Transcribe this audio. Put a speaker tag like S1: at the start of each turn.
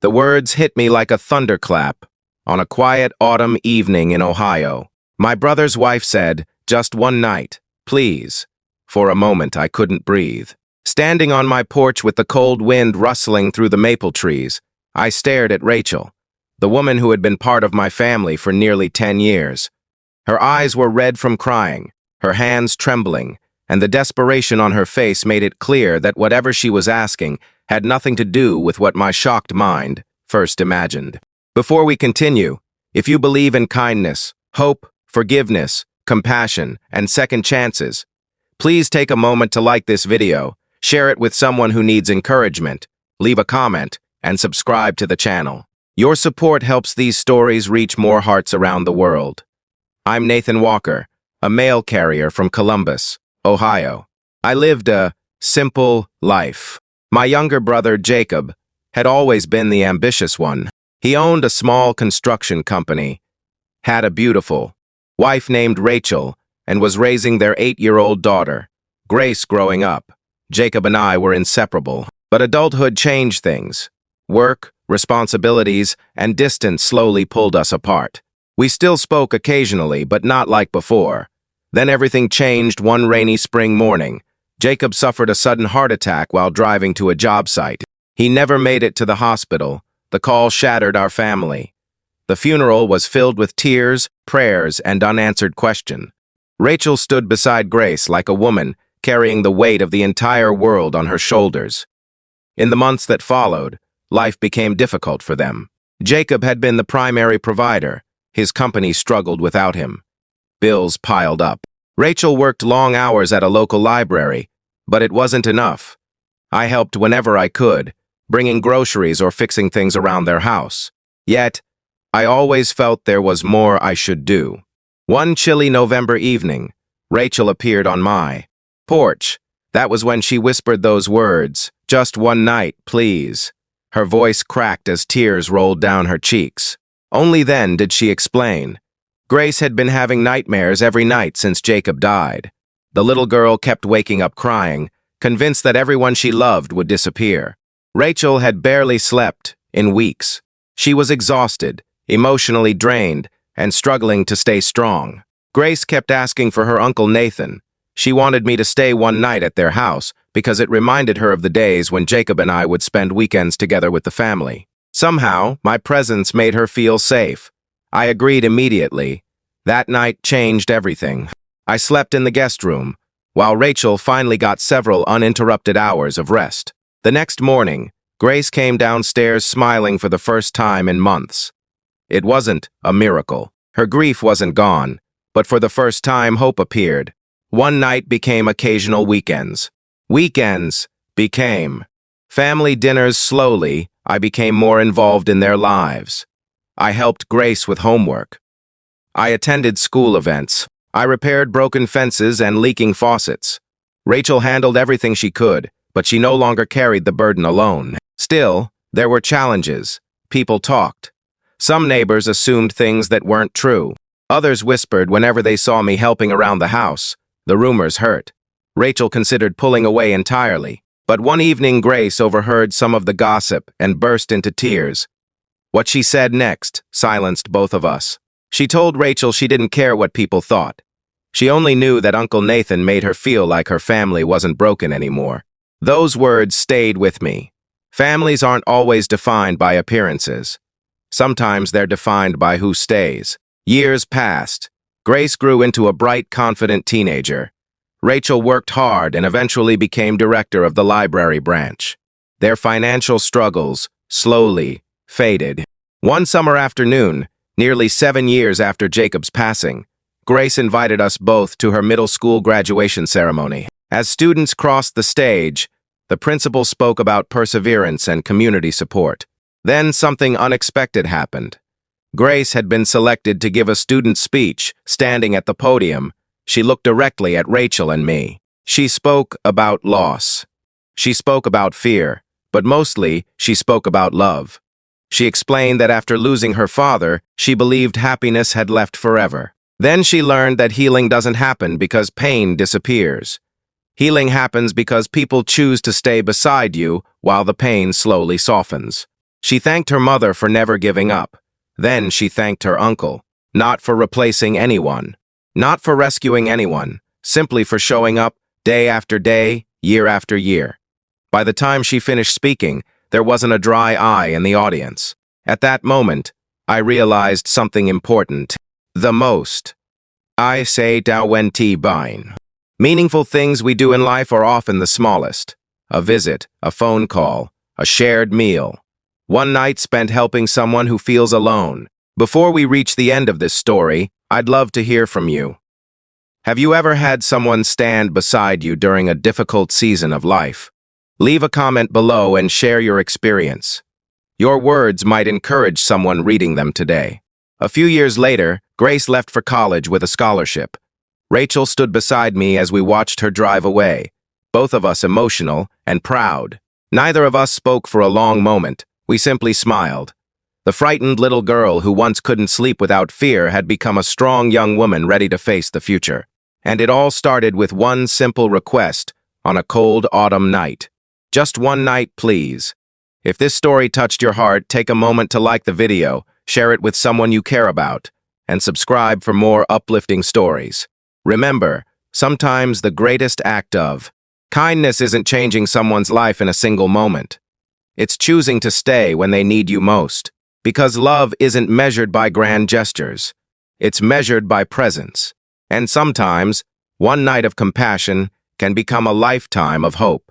S1: The words hit me like a thunderclap. On a quiet autumn evening in Ohio, my brother's wife said, "Just one night, please." For a moment, I couldn't breathe. Standing on my porch with the cold wind rustling through the maple trees, I stared at Rachel, the woman who had been part of my family for nearly 10 years. Her eyes were red from crying, her hands trembling, and the desperation on her face made it clear that whatever she was asking had nothing to do with what my shocked mind first imagined. Before we continue, if you believe in kindness, hope, forgiveness, compassion, and second chances, please take a moment to like this video, share it with someone who needs encouragement, leave a comment, and subscribe to the channel. Your support helps these stories reach more hearts around the world. I'm Nathan Walker, a mail carrier from Columbus, Ohio. I lived a simple life. My younger brother, Jacob, had always been the ambitious one. He owned a small construction company, had a beautiful wife named Rachel, and was raising their 8-year-old daughter, Grace, growing up. Jacob and I were inseparable, but adulthood changed things. Work, responsibilities, and distance slowly pulled us apart. We still spoke occasionally, but not like before. Then everything changed one rainy spring morning. Jacob suffered a sudden heart attack while driving to a job site. He never made it to the hospital. The call shattered our family. The funeral was filled with tears, prayers, and unanswered questions. Rachel stood beside Grace like a woman, carrying the weight of the entire world on her shoulders. In the months that followed, life became difficult for them. Jacob had been the primary provider. His company struggled without him. Bills piled up. Rachel worked long hours at a local library, but it wasn't enough. I helped whenever I could, bringing groceries or fixing things around their house. Yet, I always felt there was more I should do. One chilly November evening, Rachel appeared on my porch. That was when she whispered those words, "Just one night, please." Her voice cracked as tears rolled down her cheeks. Only then did she explain. Grace had been having nightmares every night since Jacob died. The little girl kept waking up crying, convinced that everyone she loved would disappear. Rachel had barely slept in weeks. She was exhausted, emotionally drained, and struggling to stay strong. Grace kept asking for her Uncle Nathan. She wanted me to stay one night at their house because it reminded her of the days when Jacob and I would spend weekends together with the family. Somehow, my presence made her feel safe. I agreed immediately. That night changed everything. I slept in the guest room, while Rachel finally got several uninterrupted hours of rest. The next morning, Grace came downstairs smiling for the first time in months. It wasn't a miracle. Her grief wasn't gone, but for the first time hope appeared. One night became occasional weekends. Weekends became family dinners. Slowly, I became more involved in their lives. I helped Grace with homework. I attended school events. I repaired broken fences and leaking faucets. Rachel handled everything she could, but she no longer carried the burden alone. Still, there were challenges. People talked. Some neighbors assumed things that weren't true. Others whispered whenever they saw me helping around the house. The rumors hurt. Rachel considered pulling away entirely. But one evening, Grace overheard some of the gossip and burst into tears. What she said next silenced both of us. She told Rachel she didn't care what people thought. She only knew that Uncle Nathan made her feel like her family wasn't broken anymore. Those words stayed with me. Families aren't always defined by appearances. Sometimes they're defined by who stays. Years passed. Grace grew into a bright, confident teenager. Rachel worked hard and eventually became director of the library branch. Their financial struggles slowly faded. One summer afternoon, nearly 7 years after Jacob's passing, Grace invited us both to her middle school graduation ceremony. As students crossed the stage, the principal spoke about perseverance and community support. Then something unexpected happened. Grace had been selected to give a student speech. Standing at the podium, she looked directly at Rachel and me. She spoke about loss. She spoke about fear, but mostly she spoke about love. She explained that after losing her father, she believed happiness had left forever. Then she learned that healing doesn't happen because pain disappears. Healing happens because people choose to stay beside you while the pain slowly softens. She thanked her mother for never giving up. Then she thanked her uncle, not for replacing anyone, not for rescuing anyone, simply for showing up day after day, year after year. By the time she finished speaking, there wasn't a dry eye in the audience. At that moment, I realized something important. The most. I say Dawenti Bine. Meaningful things we do in life are often the smallest. A visit, a phone call, a shared meal. One night spent helping someone who feels alone. Before we reach the end of this story, I'd love to hear from you. Have you ever had someone stand beside you during a difficult season of life? Leave a comment below and share your experience. Your words might encourage someone reading them today. A few years later, Grace left for college with a scholarship. Rachel stood beside me as we watched her drive away, both of us emotional and proud. Neither of us spoke for a long moment. We simply smiled. The frightened little girl who once couldn't sleep without fear had become a strong young woman ready to face the future. And it all started with one simple request on a cold autumn night. Just one night, please. If this story touched your heart, take a moment to like the video, share it with someone you care about, and subscribe for more uplifting stories. Remember, sometimes the greatest act of kindness isn't changing someone's life in a single moment. It's choosing to stay when they need you most. Because love isn't measured by grand gestures. It's measured by presence. And sometimes, one night of compassion can become a lifetime of hope.